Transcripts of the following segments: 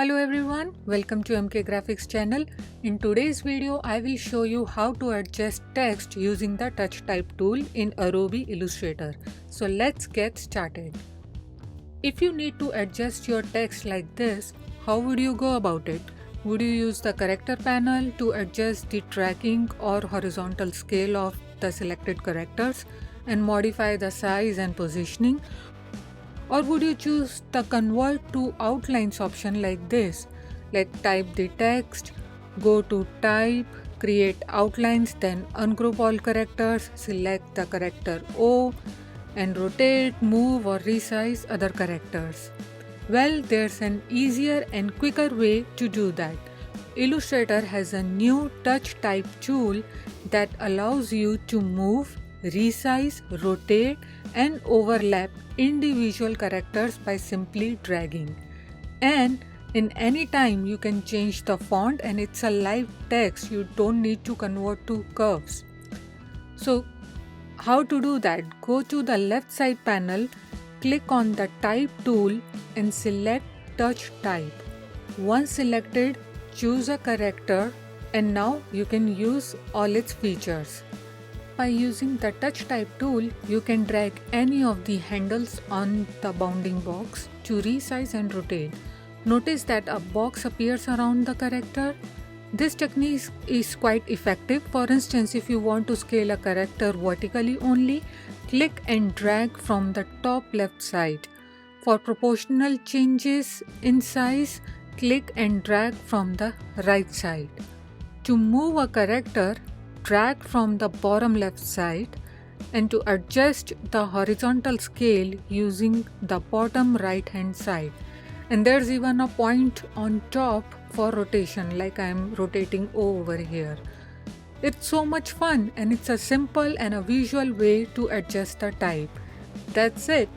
Hello everyone, welcome to MK Graphics channel. In today's video, I will show you how to adjust text using the touch type tool in Adobe Illustrator. So let's get started. If you need to adjust your text like this, how would you go about it? Would you use the character panel to adjust the tracking or horizontal scale of the selected characters and modify the size and positioning? Or would you choose the convert to outlines option like this? Like type the text, go to type, create outlines, then ungroup all characters, select the character O and rotate, move or resize other characters. Well, there's an easier and quicker way to do that. Illustrator has a new touch type tool that allows you to move, resize, rotate and overlap individual characters by simply dragging. And in any time you can change the font and it's a live text, you don't need to convert to curves. So how to do that? Go to the left side panel, click on the type tool and select touch type. Once selected, choose a character and now you can use all its features. By using the touch type tool, you can drag any of the handles on the bounding box to resize and rotate. Notice that a box appears around the character. This technique is quite effective. For instance, if you want to scale a character vertically only, click and drag from the top left side. For proportional changes in size, click and drag from the right side. To move a character, drag from the bottom left side, and to adjust the horizontal scale using the bottom right hand side. And there's even a point on top for rotation, like I'm rotating over here. It's so much fun and it's a simple and a visual way to adjust the type. That's it.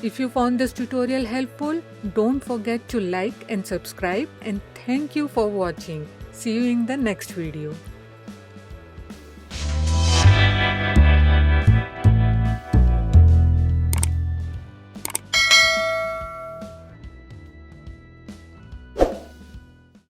If you found this tutorial helpful, don't forget to like and subscribe, and thank you for watching. See you in the next video.